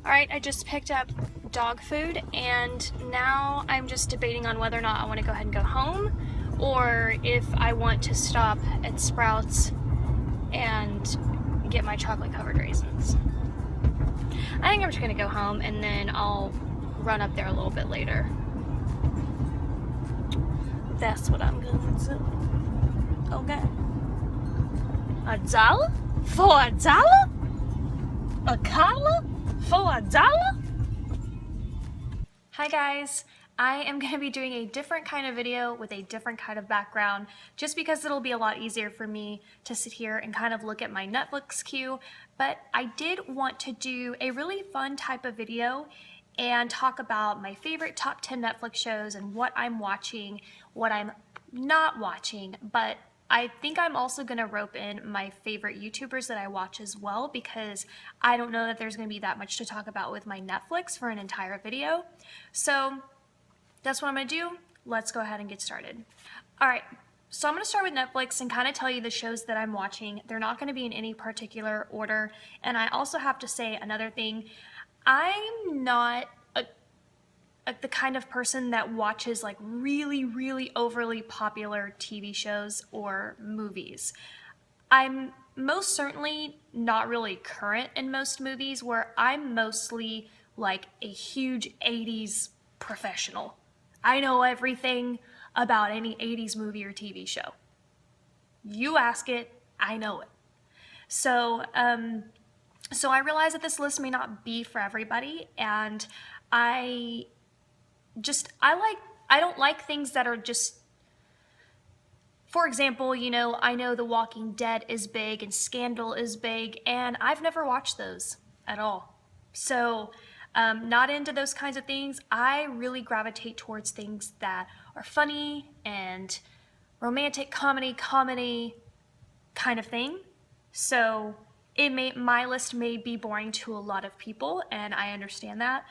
Alright, I just picked up dog food and now I'm just debating on whether or not I want to go ahead and go home or if I want to stop at Sprouts and get my chocolate covered raisins. I think I'm just going to go home and then I'll run up there a little bit later. That's what I'm going to do. Okay. $1 for $1? A collar for $1? Hi guys, I am going to be doing a different kind of video with a different kind of background just because it'll be a lot easier for me to sit here and kind of look at my Netflix queue, but I did want to do a really fun type of video and talk about my favorite top 10 Netflix shows and what I'm watching, what I'm not watching, but I think I'm also going to rope in my favorite YouTubers that I watch as well because I don't know that there's going to be that much to talk about with my Netflix for an entire video. So that's what I'm going to do. Let's go ahead and get started. Alright, so I'm going to start with Netflix and kind of tell you the shows that I'm watching. They're not going to be in any particular order. And I also have to say another thing. I'm not the kind of person that watches like really overly popular TV shows or movies. I'm most certainly not really current in most movies, where I'm mostly like a huge 80s professional. I know everything about any 80s movie or TV show. You ask it, I know it. So I realize that this list may not be for everybody, and I don't like things that are just, for example, you know, I know The Walking Dead is big and Scandal is big, and I've never watched those at all. So, not into those kinds of things. I really gravitate towards things that are funny and romantic comedy kind of thing. So, my list may be boring to a lot of people, and I understand that.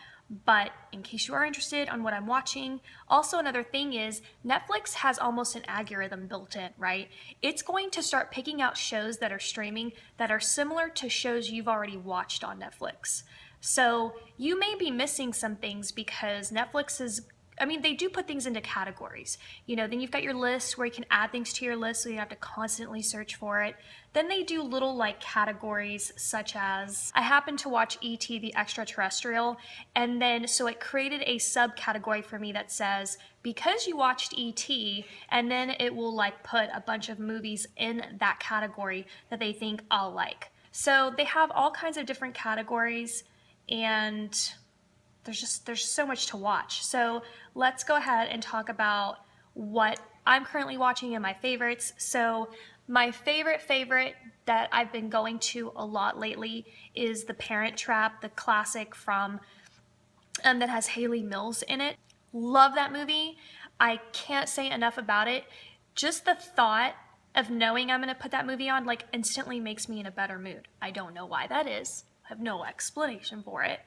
But in case you are interested on what I'm watching, also another thing is Netflix has almost an algorithm built in, right? It's going to start picking out shows that are streaming that are similar to shows you've already watched on Netflix. So you may be missing some things because Netflix is, I mean, they do put things into categories. You know, then you've got your list where you can add things to your list so you have to constantly search for it. Then they do little like categories such as, I happened to watch E.T. the Extraterrestrial, and then so it created a subcategory for me that says, because you watched E.T., and then it will like put a bunch of movies in that category that they think I'll like. So they have all kinds of different categories, and there's so much to watch. So let's go ahead and talk about what I'm currently watching and my favorites. So my favorite that I've been going to a lot lately is The Parent Trap, the classic from that has Hayley Mills in it. Love that movie. I can't say enough about it. Just the thought of knowing I'm going to put that movie on like instantly makes me in a better mood. I don't know why that is. I have no explanation for it.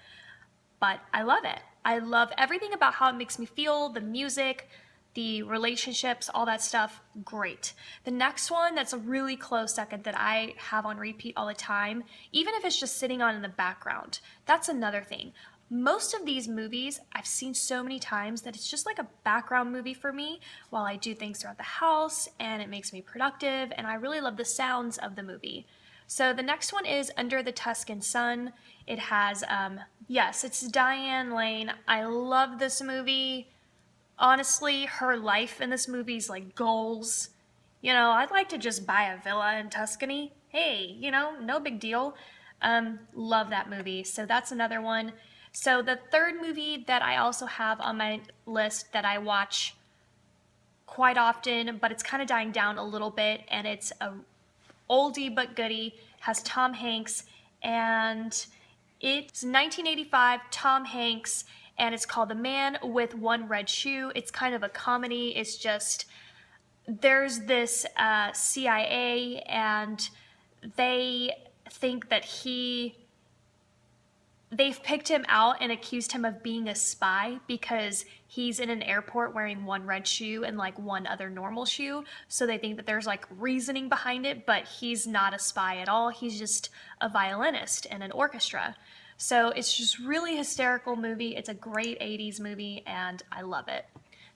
But I love it. I love everything about how it makes me feel, the music, the relationships, all that stuff, great. The next one that's a really close second that I have on repeat all the time, even if it's just sitting on in the background, that's another thing. Most of these movies I've seen so many times that it's just like a background movie for me while I do things throughout the house, and it makes me productive, and I really love the sounds of the movie. So the next one is Under the Tuscan Sun. It has, yes, it's Diane Lane. I love this movie. Honestly, her life in this movie is like goals. I'd like to just buy a villa in Tuscany. Hey, no big deal. Love that movie. So that's another one. So the third movie that I also have on my list that I watch quite often, but it's kind of dying down a little bit, and it's a oldie but goodie, has Tom Hanks, and it's 1985, Tom Hanks, and it's called The Man with One Red Shoe. It's kind of a comedy. It's just, there's this CIA, and they think that they've picked him out and accused him of being a spy because he's in an airport wearing one red shoe and like one other normal shoe. So they think that there's like reasoning behind it, but he's not a spy at all. He's just a violinist in an orchestra. So it's just really hysterical movie. It's a great 80s movie and I love it.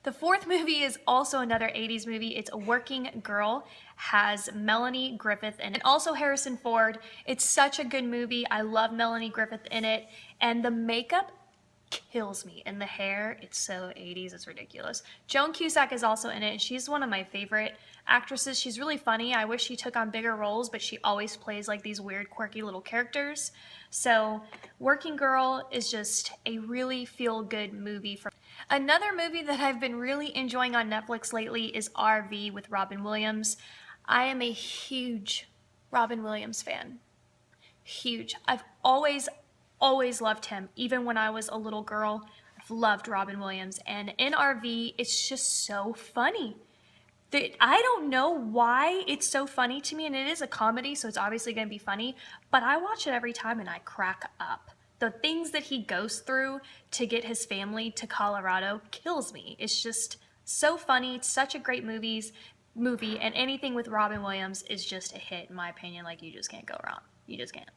The fourth movie is also another 80s movie. It's A Working Girl, has Melanie Griffith and also Harrison Ford. It's such a good movie. I love Melanie Griffith in it, and the makeup kills me. And the hair, it's so 80s, it's ridiculous. Joan Cusack is also in it, and she's one of my favorite actresses. She's really funny. I wish she took on bigger roles, but she always plays like these weird, quirky little characters. So Working Girl is just a really feel-good movie. Another movie that I've been really enjoying on Netflix lately is RV with Robin Williams. I am a huge Robin Williams fan. Huge. I've always loved him. Even when I was a little girl, I've loved Robin Williams. And in RV, it's just so funny. I don't know why it's so funny to me, and it is a comedy, so it's obviously going to be funny, but I watch it every time and I crack up. The things that he goes through to get his family to Colorado kills me. It's just so funny. It's such a great movie, and anything with Robin Williams is just a hit, in my opinion. Like, you just can't go wrong. You just can't.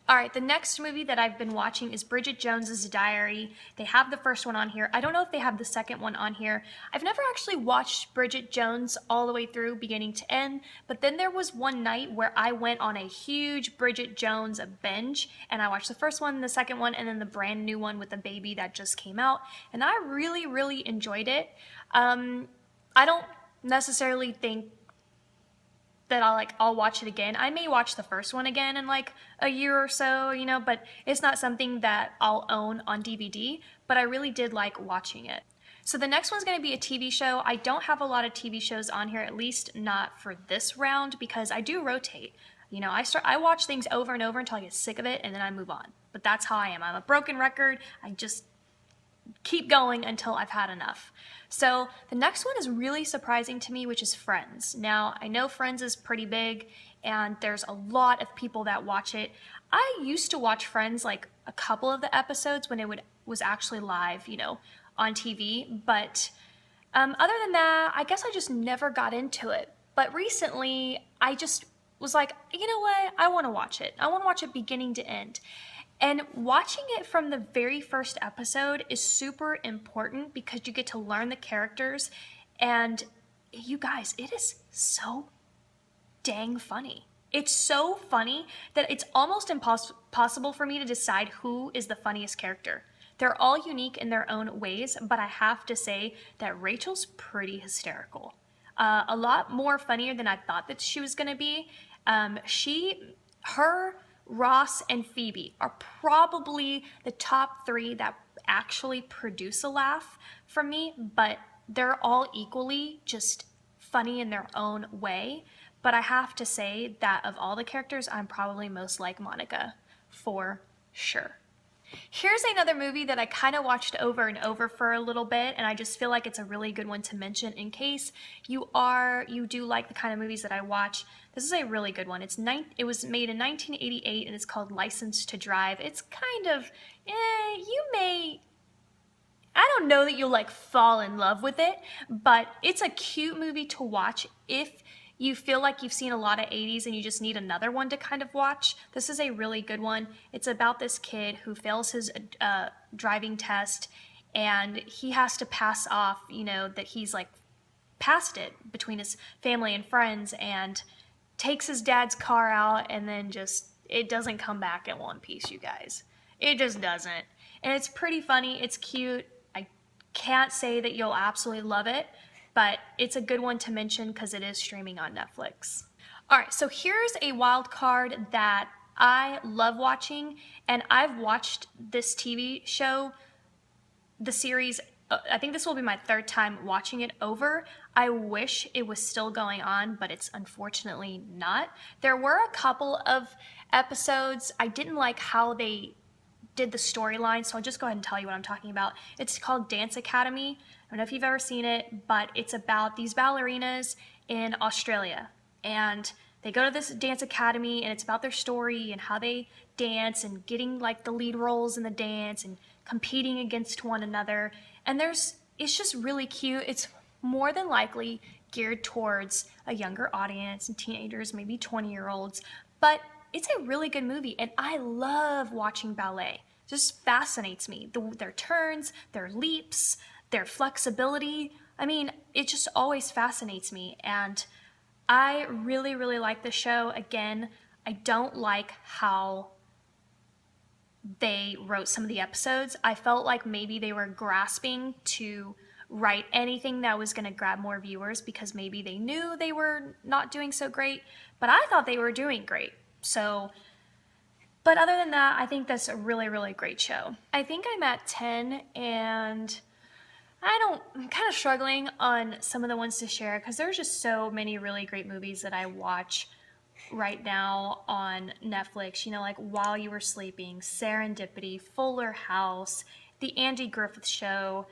All right, the next movie that I've been watching is Bridget Jones's Diary. They have the first one on here. I don't know if they have the second one on here. I've never actually watched Bridget Jones all the way through, beginning to end, but then there was one night where I went on a huge Bridget Jones binge, and I watched the first one, the second one, and then the brand new one with the baby that just came out, and I really, really enjoyed it. I don't necessarily think that I'll watch it again. I may watch the first one again in like a year or so, but it's not something that I'll own on DVD, but I really did like watching it. So the next one's going to be a TV show. I don't have a lot of TV shows on here, at least not for this round, because I do rotate. I watch things over and over until I get sick of it, and then I move on. But that's how I am. I'm a broken record. I just keep going until I've had enough. So the next one is really surprising to me, which is Friends. Now, I know Friends is pretty big, and there's a lot of people that watch it. I used to watch Friends like a couple of the episodes when it was actually live, on TV. But other than that, I guess I just never got into it. But recently, I just was like, you know what? I want to watch it. I want to watch it beginning to end. And watching it from the very first episode is super important because you get to learn the characters. And you guys, it is so dang funny. It's so funny that it's almost impossible for me to decide who is the funniest character. They're all unique in their own ways, but I have to say that Rachel's pretty hysterical. A lot more funnier than I thought that she was going to be. Ross and Phoebe are probably the top three that actually produce a laugh from me, but they're all equally just funny in their own way. But I have to say that of all the characters, I'm probably most like Monica, for sure. Here's another movie that I kind of watched over and over for a little bit, and I just feel like it's a really good one to mention in case you do like the kind of movies that I watch. This is a really good one. It was made in 1988, and it's called License to Drive. It's kind of, I don't know that you'll fall in love with it, but it's a cute movie to watch if you feel like you've seen a lot of 80s and you just need another one to kind of watch. This is a really good one. It's about this kid who fails his driving test, and he has to pass off, that he's passed it between his family and friends, and takes his dad's car out and then just, it doesn't come back in one piece, you guys. It just doesn't. And it's pretty funny. It's cute. I can't say that you'll absolutely love it, but it's a good one to mention because it is streaming on Netflix. All right, so here's a wild card that I love watching, and I've watched this TV show, the series, I think this will be my third time watching it over. I wish it was still going on, but it's unfortunately not. There were a couple of episodes. I didn't like how they did the storyline, so I'll just go ahead and tell you what I'm talking about. It's called Dance Academy. I don't know if you've ever seen it, but it's about these ballerinas in Australia. And they go to this dance academy, and it's about their story and how they dance and getting like the lead roles in the dance and competing against one another. And it's just really cute. It's more than likely geared towards a younger audience and teenagers, maybe 20-year-olds. But it's a really good movie, and I love watching ballet. It just fascinates me. Their turns, their leaps, their flexibility. I mean, it just always fascinates me, and I really, really like the show. Again, I don't like how they wrote some of the episodes. I felt like maybe they were grasping to write anything that was going to grab more viewers because maybe they knew they were not doing so great, but I thought they were doing great. So, but other than that, I think that's a really, really great show. I think I'm at 10, and I'm kind of struggling on some of the ones to share because there's just so many really great movies that I watch right now on Netflix. You know, like While You Were Sleeping, Serendipity, Fuller House, The Andy Griffith Show.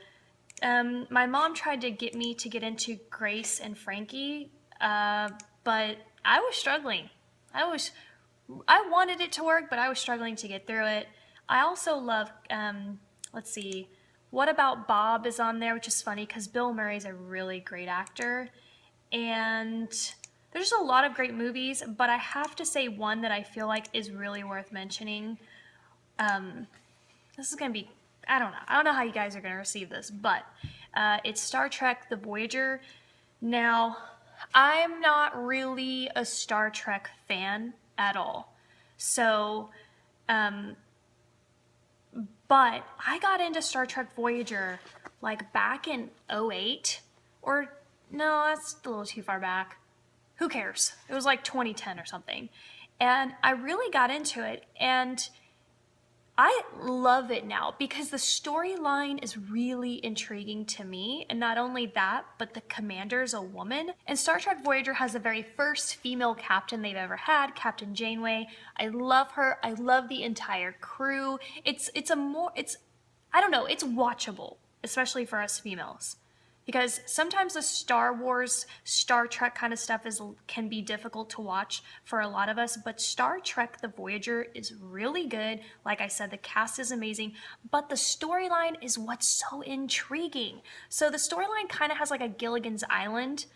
My mom tried to get me to get into Grace and Frankie, but I was struggling. I wanted it to work, but I was struggling to get through it. I also love, let's see, What About Bob is on there, which is funny because Bill Murray's a really great actor. And there's just a lot of great movies, but I have to say one that I feel like is really worth mentioning. This is going to be, I don't know how you guys are going to receive this, but it's Star Trek The Voyager. Now, I'm not really a Star Trek fan at all. So, but I got into Star Trek Voyager like back in '08, or no, that's a little too far back. Who cares? It was like 2010 or something. And I really got into it, and I love it now because the storyline is really intriguing to me. And not only that, but the commander's a woman. And Star Trek Voyager has the very first female captain they've ever had, Captain Janeway. I love her. I love the entire crew. It's I don't know, it's watchable, especially for us females. Because sometimes the Star Wars, Star Trek kind of stuff can be difficult to watch for a lot of us, but Star Trek The Voyager is really good. Like I said, the cast is amazing, but the storyline is what's so intriguing. So the storyline kind of has like a Gilligan's Island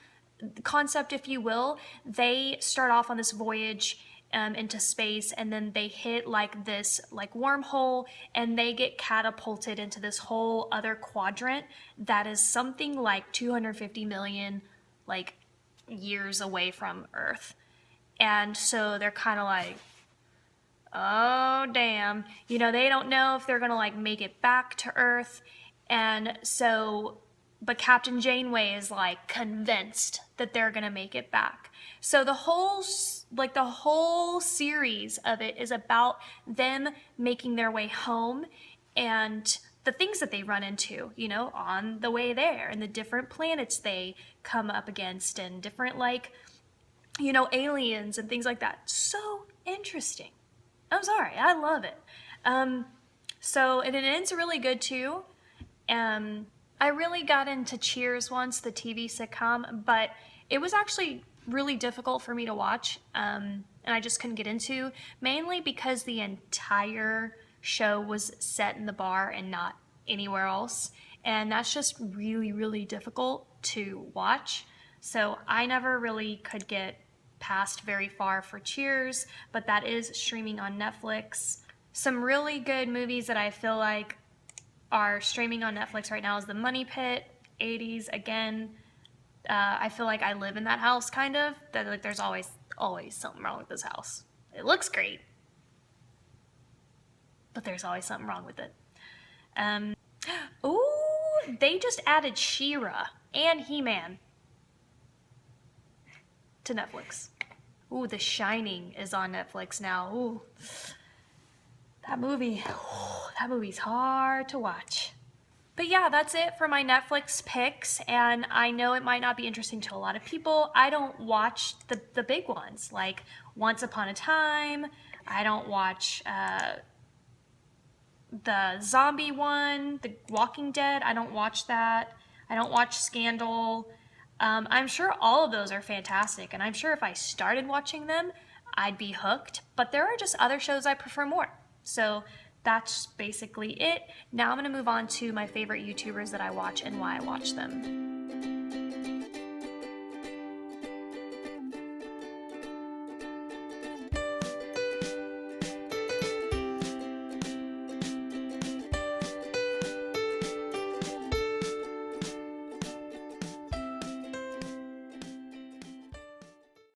concept, if you will. They start off on this voyage into space, and then they hit like this like wormhole, and they get catapulted into this whole other quadrant that is something like 250 million like years away from Earth. And so they're kind of like, oh damn, you know, they don't know if they're gonna like make it back to Earth. And so, but Captain Janeway is like convinced that they're gonna make it back. So the whole series of it is about them making their way home and the things that they run into, you know, on the way there, and the different planets they come up against, and different like, you know, aliens and things like that. So interesting. I'm sorry, I love it. So, and it ends really good too. I really got into Cheers once, the TV sitcom, but it was actually really difficult for me to watch, and I just couldn't get into, mainly because the entire show was set in the bar and not anywhere else, and that's just really, really difficult to watch. So I never really could get past very far for Cheers, but that is streaming on Netflix. Some really good movies that I feel like are streaming on Netflix right now is The Money Pit, 80s again. I feel like I live in that house, kind of. That like there's always always something wrong with this house. It looks great, but there's always something wrong with it. Ooh, they just added She-Ra and He-Man to Netflix. Ooh, The Shining is on Netflix now. Ooh, that movie's hard to watch. But yeah, that's it for my Netflix picks, and I know it might not be interesting to a lot of people. I don't watch the big ones, like Once Upon a Time. I don't watch the zombie one, The Walking Dead. I don't watch that. I don't watch Scandal. I'm sure all of those are fantastic, and I'm sure if I started watching them, I'd be hooked, but there are just other shows I prefer more. So that's basically it. Now I'm going to move on to my favorite YouTubers that I watch and why I watch them.